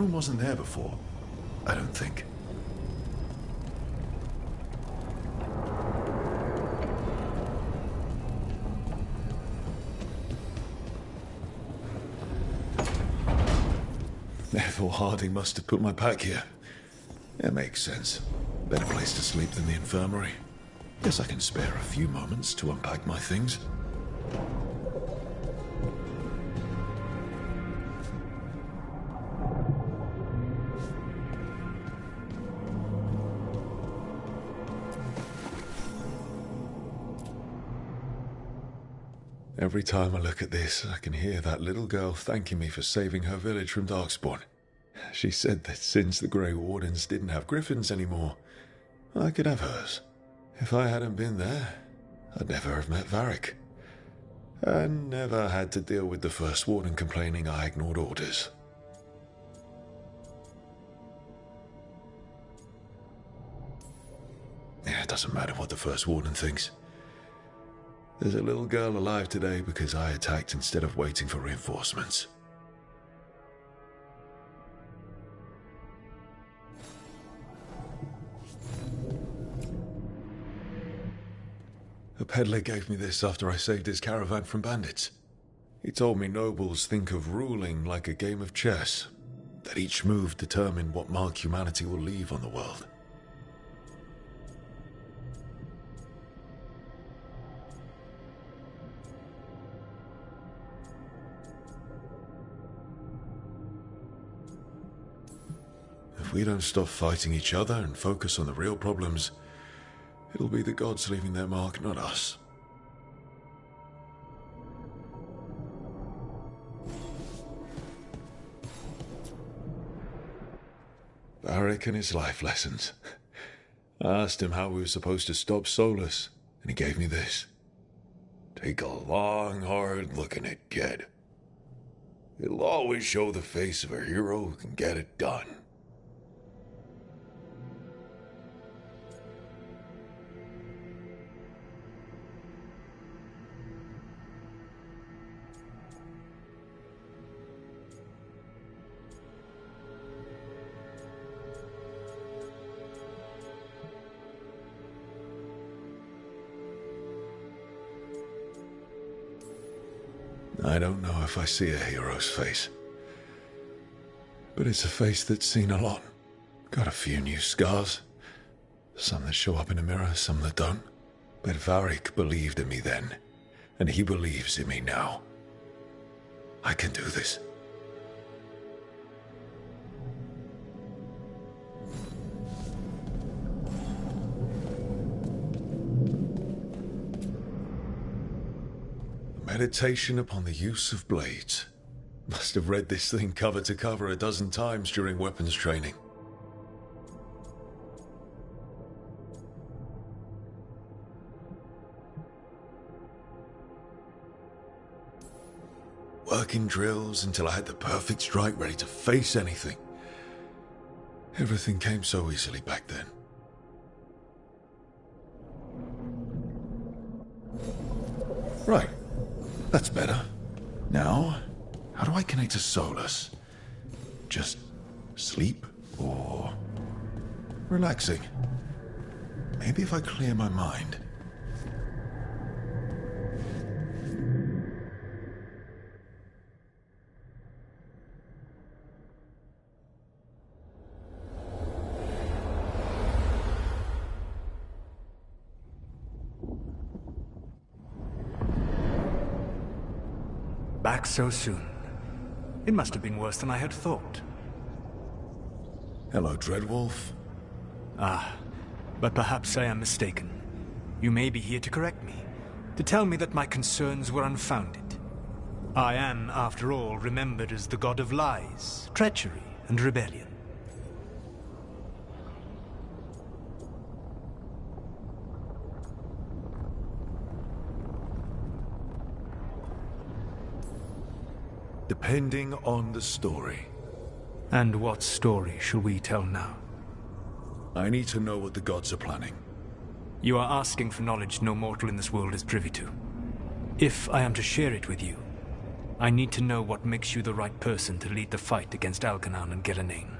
room wasn't there before. I don't think. Therefore, Harding must have put my pack here. It makes sense. Better place to sleep than the infirmary. Guess I can spare a few moments to unpack my things. Every time I look at this, I can hear that little girl thanking me for saving her village from Darkspawn. She said that since the Grey Wardens didn't have griffins anymore, I could have hers. If I hadn't been there, I'd never have met Varric. And never had to deal with the First Warden complaining I ignored orders. Yeah, it doesn't matter what the First Warden thinks. There's a little girl alive today because I attacked instead of waiting for reinforcements. A peddler gave me this after I saved his caravan from bandits. He told me nobles think of ruling like a game of chess, that each move determines what mark humanity will leave on the world. If we don't stop fighting each other and focus on the real problems, it'll be the gods leaving their mark, not us. Varric and his life lessons. I asked him how we were supposed to stop Solus, and he gave me this. Take a long, hard look at it, kid. It'll always show the face of a hero who can get it done. I don't know if I see a hero's face, but it's a face that's seen a lot. Got a few new scars. Some that show up in a mirror, some that don't. But Varric believed in me then, and he believes in me now. I can do this. Meditation upon the use of blades. Must have read this thing cover to cover a dozen times during weapons training. Working drills until I had the perfect strike ready to face anything. Everything came so easily back then. Right. That's better. Now, how do I connect to Solus? Just sleep or relaxing? Maybe if I clear my mind. Back so soon. It must have been worse than I had thought. Hello, Dreadwolf. Ah, but perhaps I am mistaken. You may be here to correct me, to tell me that my concerns were unfounded. I am, after all, remembered as the god of lies, treachery, and rebellion. Depending on the story. And what story shall we tell now? I need to know what the gods are planning. You are asking for knowledge no mortal in this world is privy to. If I am to share it with you, I need to know what makes you the right person to lead the fight against Algernon and Gillenane.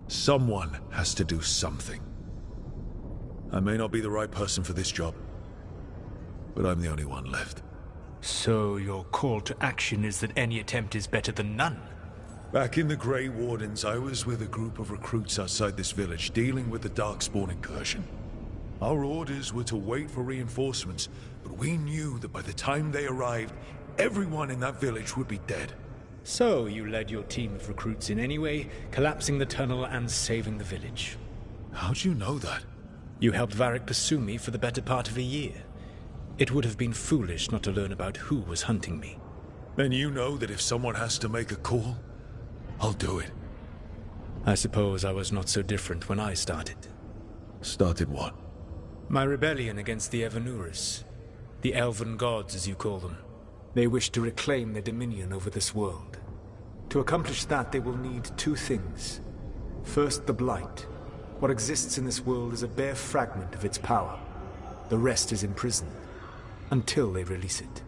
Someone has to do something. I may not be the right person for this job, but I'm the only one left. So your call to action is that any attempt is better than none? Back in the Grey Wardens, I was with a group of recruits outside this village dealing with the Darkspawn incursion. Our orders were to wait for reinforcements, but we knew that by the time they arrived, everyone in that village would be dead. So you led your team of recruits in any way, collapsing the tunnel and saving the village. How'd you know that? You helped Varric pursue me for the better part of a year. It would have been foolish not to learn about who was hunting me. Then you know that if someone has to make a call, I'll do it. I suppose I was not so different when I started. Started what? My rebellion against the Evanuris. The Elven Gods, as you call them. They wish to reclaim their dominion over this world. To accomplish that, they will need two things. First, the Blight. What exists in this world is a bare fragment of its power. The rest is imprisoned, until they release it.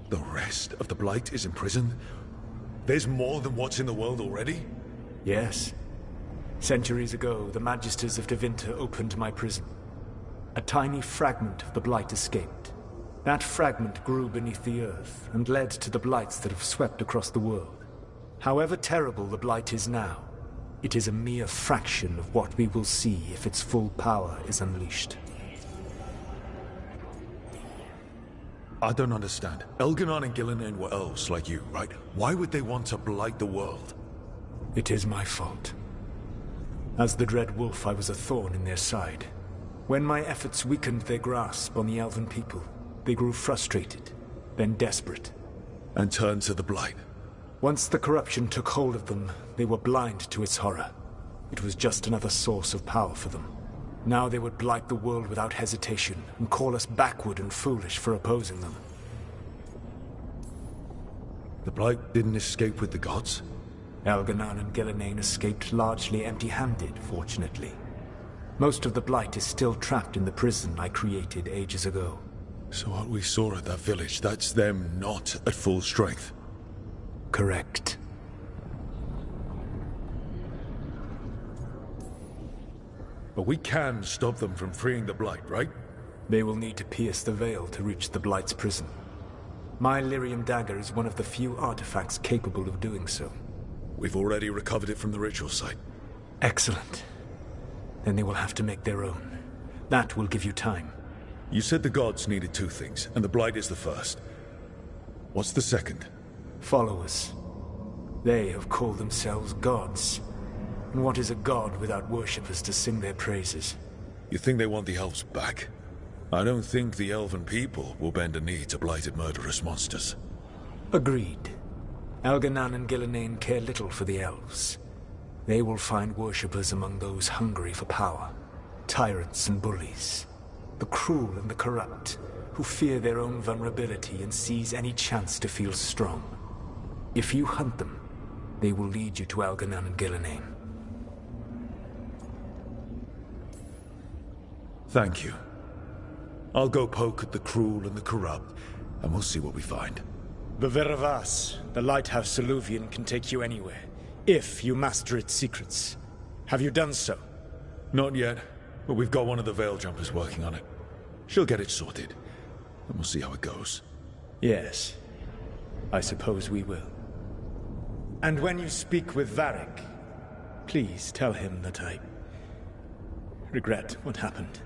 The rest of the Blight is imprisoned? There's more than what's in the world already? Yes. Centuries ago, the Magisters of Tevinter opened my prison. A tiny fragment of the Blight escaped. That fragment grew beneath the earth and led to the Blights that have swept across the world. However terrible the Blight is now, it is a mere fraction of what we will see if its full power is unleashed. I don't understand. Elgernon and Gillenane were elves like you, right? Why would they want to blight the world? It is my fault. As the Dread Wolf, I was a thorn in their side. When my efforts weakened their grasp on the Elven people, they grew frustrated, then desperate. And turned to the Blight. Once the corruption took hold of them, they were blind to its horror. It was just another source of power for them. Now they would blight the world without hesitation, and call us backward and foolish for opposing them. The Blight didn't escape with the gods? Algernon and Gillenane escaped largely empty-handed, fortunately. Most of the Blight is still trapped in the prison I created ages ago. So what we saw at that village, that's them not at full strength? Correct. But we can stop them from freeing the Blight, right? They will need to pierce the veil to reach the Blight's prison. My Lyrium dagger is one of the few artifacts capable of doing so. We've already recovered it from the ritual site. Excellent. Then they will have to make their own. That will give you time. You said the gods needed two things, and the Blight is the first. What's the second? Followers. They have called themselves gods. And what is a god without worshippers to sing their praises? You think they want the elves back? I don't think the elven people will bend a knee to blighted murderous monsters. Agreed. Algernon and Gillenane care little for the elves. They will find worshippers among those hungry for power. Tyrants and bullies. The cruel and the corrupt, who fear their own vulnerability and seize any chance to feel strong. If you hunt them, they will lead you to Algernon and Gillenane. Thank you. I'll go poke at the cruel and the corrupt, and we'll see what we find. The Veravas, the lighthouse Soluvian, can take you anywhere, if you master its secrets. Have you done so? Not yet, but we've got one of the Veil Jumpers working on it. She'll get it sorted, and we'll see how it goes. Yes, I suppose we will. And when you speak with Varric, please tell him that I regret what happened.